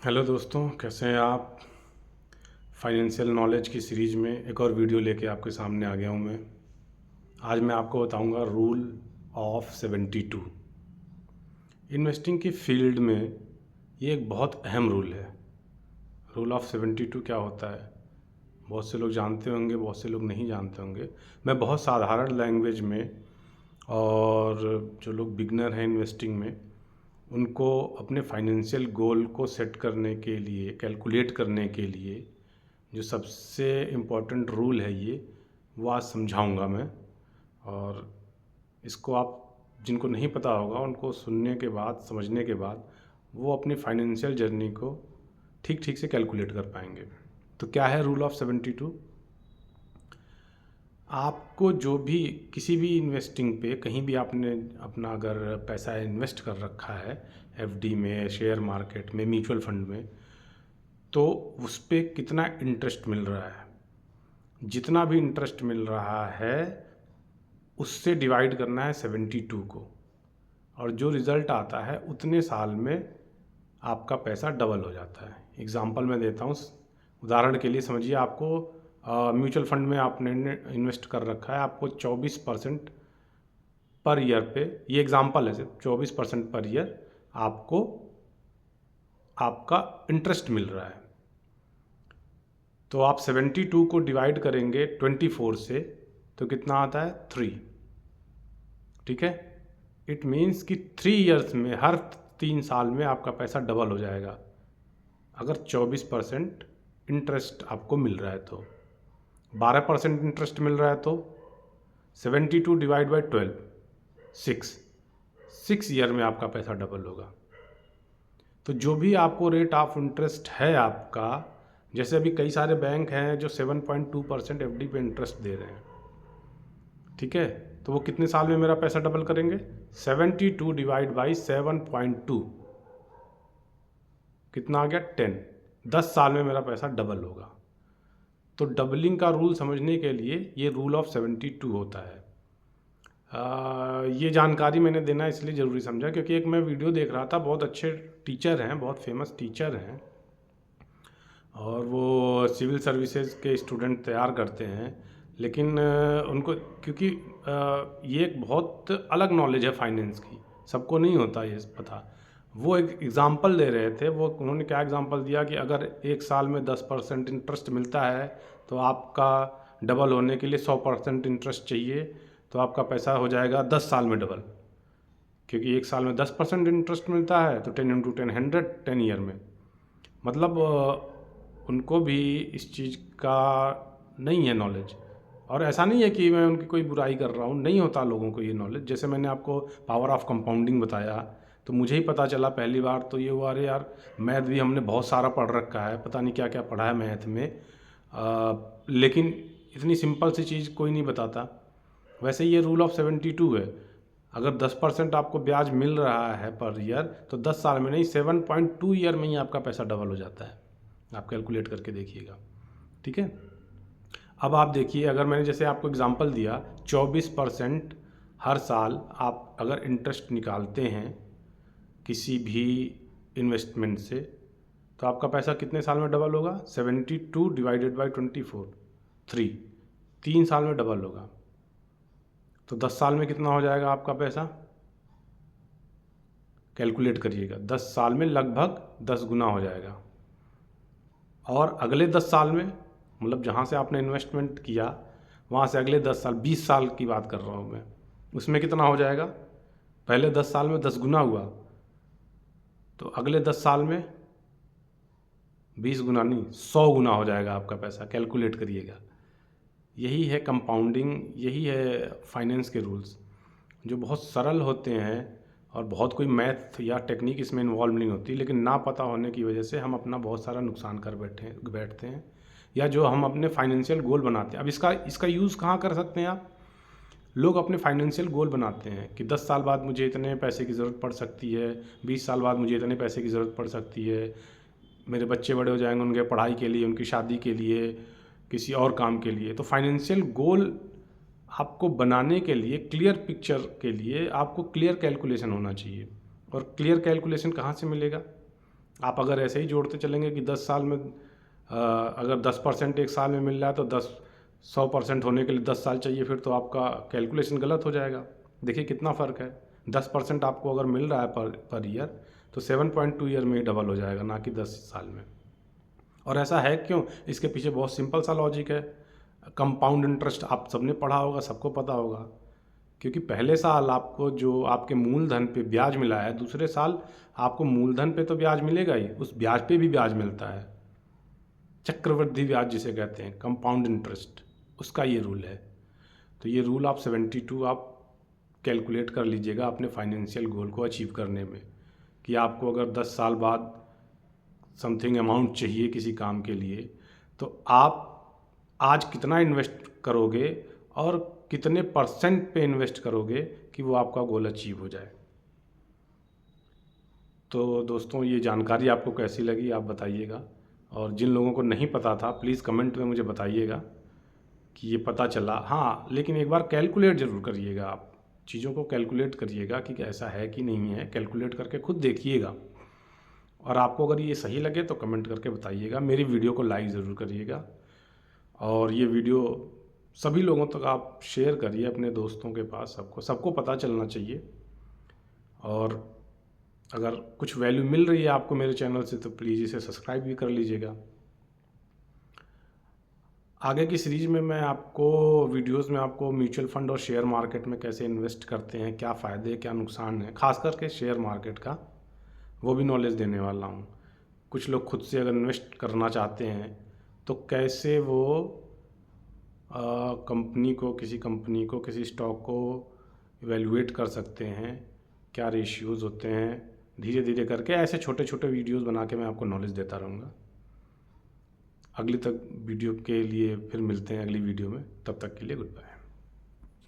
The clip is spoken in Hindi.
हेलो दोस्तों, कैसे हैं आप। फाइनेंशियल नॉलेज की सीरीज़ में एक और वीडियो लेके आपके सामने आ गया हूँ मैं। आज मैं आपको बताऊँगा रूल ऑफ 72। इन्वेस्टिंग की फील्ड में ये एक बहुत अहम रूल है। रूल ऑफ 72 क्या होता है, बहुत से लोग जानते होंगे, बहुत से लोग नहीं जानते होंगे। मैं बहुत साधारण लैंग्वेज में, और जो लोग बिगनर हैं इन्वेस्टिंग में, उनको अपने फाइनेंशियल गोल को सेट करने के लिए, कैलकुलेट करने के लिए जो सबसे इम्पोर्टेंट रूल है ये, वो आज समझाऊंगा मैं। और इसको आप, जिनको नहीं पता होगा, उनको सुनने के बाद, समझने के बाद वो अपनी फाइनेंशियल जर्नी को ठीक ठीक से कैलकुलेट कर पाएंगे। तो क्या है रूल ऑफ 72? आपको जो भी, किसी भी इन्वेस्टिंग पे, कहीं भी आपने अपना अगर पैसा इन्वेस्ट कर रखा है, एफडी में, शेयर मार्केट में, म्यूचुअल फंड में, तो उस पे कितना इंटरेस्ट मिल रहा है, जितना भी इंटरेस्ट मिल रहा है उससे डिवाइड करना है 72 को, और जो रिज़ल्ट आता है उतने साल में आपका पैसा डबल हो जाता है। एग्ज़ाम्पल मैं देता हूँ, उदाहरण के लिए समझिए, आपको म्यूचुअल फंड में आपने इन्वेस्ट कर रखा है, आपको 24% पर ईयर पे, ये एग्ज़ाम्पल है सिर्फ, 24% पर ईयर आपको आपका इंटरेस्ट मिल रहा है। तो आप 72 को डिवाइड करेंगे 24 से, तो कितना आता है? 3। ठीक है। इट मीन्स कि 3 ईयर्स में, हर 3 साल में आपका पैसा डबल हो जाएगा, अगर 24% इंटरेस्ट आपको मिल रहा है तो। 12% इंटरेस्ट मिल रहा है तो 72 डिवाइड बाई 12, 6 ईयर में आपका पैसा डबल होगा। तो जो भी आपको रेट ऑफ इंटरेस्ट है आपका, जैसे अभी कई सारे बैंक हैं जो 7.2% एफडी पे इंटरेस्ट दे रहे हैं, ठीक है, तो वो कितने साल में मेरा पैसा डबल करेंगे? 72 डिवाइड बाई 7.2, कितना आ गया? 10। 10 साल में मेरा पैसा डबल होगा। तो डबलिंग का रूल समझने के लिए ये रूल ऑफ 72 होता है। ये जानकारी मैंने देना इसलिए ज़रूरी समझा क्योंकि एक मैं वीडियो देख रहा था, बहुत अच्छे टीचर हैं, बहुत फेमस टीचर हैं, और वो सिविल सर्विसेज के स्टूडेंट तैयार करते हैं। लेकिन उनको, क्योंकि ये एक बहुत अलग नॉलेज है फाइनेंस की, सबको नहीं होता ये पता। वो एक एग्ज़ाम्पल दे रहे थे। वो, उन्होंने क्या एग्ज़ाम्पल दिया कि अगर एक साल में 10% इंटरेस्ट मिलता है तो आपका डबल होने के लिए 100% इंटरेस्ट चाहिए, तो आपका पैसा हो जाएगा 10 साल में डबल। क्योंकि एक साल में 10% इंटरेस्ट मिलता है तो 10 × 10 100, 10 ईयर में। मतलब उनको भी इस चीज़ का नहीं है नॉलेज। और ऐसा नहीं है कि मैं उनकी कोई बुराई कर रहा हूँ, नहीं होता लोगों को ये नॉलेज। जैसे मैंने आपको पावर ऑफ कंपाउंडिंग बताया, तो मुझे ही पता चला पहली बार, तो ये हुआ, अरे यार, मैथ भी हमने बहुत सारा पढ़ रखा है, पता नहीं क्या क्या पढ़ा है मैथ में, लेकिन इतनी सिंपल सी चीज़ कोई नहीं बताता। वैसे ये रूल ऑफ 72 है। अगर 10% आपको ब्याज मिल रहा है पर ईयर, तो 10 साल में नहीं, 7.2 ईयर में ही आपका पैसा डबल हो जाता है। आप कैलकुलेट करके देखिएगा, ठीक है। अब आप देखिए, अगर मैंने जैसे आपको एग्जांपल दिया, 24% हर साल आप अगर इंटरेस्ट निकालते हैं किसी भी इन्वेस्टमेंट से, तो आपका पैसा कितने साल में डबल होगा? 72 डिवाइडेड बाई 24, 3 साल में डबल होगा। तो 10 साल में कितना हो जाएगा आपका पैसा? कैलकुलेट करिएगा, 10 साल में लगभग 10 गुना हो जाएगा। और अगले 10 साल में, मतलब जहाँ से आपने इन्वेस्टमेंट किया वहाँ से अगले 10 साल, 20 साल की बात कर रहा हूँ मैं, उसमें कितना हो जाएगा? पहले 10 साल में 10 गुना हुआ, तो अगले 10 साल में 20 गुना नहीं, 100 गुना हो जाएगा आपका पैसा। कैलकुलेट करिएगा। यही है कंपाउंडिंग, यही है फाइनेंस के रूल्स, जो बहुत सरल होते हैं, और बहुत कोई मैथ या टेक्निक इसमें इन्वॉल्व नहीं होती, लेकिन ना पता होने की वजह से हम अपना बहुत सारा नुकसान कर बैठते हैं, या जो हम अपने फाइनेंशियल गोल बनाते हैं। अब इसका यूज़ कहाँ कर सकते हैं आप? लोग अपने फाइनेंशियल गोल बनाते हैं कि 10 साल बाद मुझे इतने पैसे की ज़रूरत पड़ सकती है, 20 साल बाद मुझे इतने पैसे की ज़रूरत पड़ सकती है, मेरे बच्चे बड़े हो जाएंगे, उनके पढ़ाई के लिए, उनकी शादी के लिए, किसी और काम के लिए। तो फाइनेंशियल गोल आपको बनाने के लिए, क्लियर पिक्चर के लिए, आपको क्लियर कैलकुलेशन होना चाहिए। और क्लियर कैलकुलेशन कहाँ से मिलेगा? आप अगर ऐसे ही जोड़ते चलेंगे कि 10 साल में अगर 10% एक साल में मिल रहा है तो 100% होने के लिए 10 साल चाहिए, फिर तो आपका कैलकुलेशन गलत हो जाएगा। देखिए कितना फ़र्क है। 10% आपको अगर मिल रहा है पर ईयर, तो 7.2 ईयर में ही डबल हो जाएगा, ना कि 10 साल में। और ऐसा है क्यों? इसके पीछे बहुत सिंपल सा लॉजिक है। कंपाउंड इंटरेस्ट आप सबने पढ़ा होगा, सबको पता होगा। क्योंकि पहले साल आपको जो आपके मूलधन पे ब्याज मिला है, दूसरे साल आपको मूलधन पे तो ब्याज मिलेगा ही, उस ब्याज पे भी ब्याज मिलता है। चक्रवृद्धि ब्याज जिसे कहते हैं, कंपाउंड इंटरेस्ट, उसका ये रूल है। तो ये रूल आप 72 आप कैलकुलेट कर लीजिएगा अपने फाइनेंशियल गोल को अचीव करने में, कि आपको अगर 10 साल बाद समथिंग अमाउंट चाहिए किसी काम के लिए, तो आप आज कितना इन्वेस्ट करोगे और कितने % पे इन्वेस्ट करोगे कि वो आपका गोल अचीव हो जाए। तो दोस्तों, ये जानकारी आपको कैसी लगी आप बताइएगा, और जिन लोगों को नहीं पता था प्लीज़ कमेंट में मुझे बताइएगा कि ये पता चला। हाँ, लेकिन एक बार कैलकुलेट ज़रूर करिएगा, आप चीज़ों को कैलकुलेट करिएगा कि ऐसा है कि नहीं है, कैलकुलेट करके खुद देखिएगा। और आपको अगर ये सही लगे तो कमेंट करके बताइएगा। मेरी वीडियो को लाइक ज़रूर करिएगा, और ये वीडियो सभी लोगों तक आप शेयर करिए, अपने दोस्तों के पास, सबको पता चलना चाहिए। और अगर कुछ वैल्यू मिल रही है आपको मेरे चैनल से तो प्लीज़ इसे सब्सक्राइब भी कर लीजिएगा। आगे की सीरीज़ में मैं आपको वीडियोस में आपको म्यूचुअल फंड और शेयर मार्केट में कैसे इन्वेस्ट करते हैं, क्या फ़ायदे क्या नुकसान है, खास करके शेयर मार्केट का, वो भी नॉलेज देने वाला हूँ। कुछ लोग खुद से अगर इन्वेस्ट करना चाहते हैं तो कैसे वो किसी कंपनी को, किसी स्टॉक को इवेल्युएट कर सकते हैं, क्या रेशियोज़ होते हैं, धीरे धीरे करके ऐसे छोटे छोटे वीडियोस बना के मैं आपको नॉलेज देता रहूँगा। अगली तक वीडियो के लिए फिर मिलते हैं अगली वीडियो में, तब तक के लिए गुड बाय।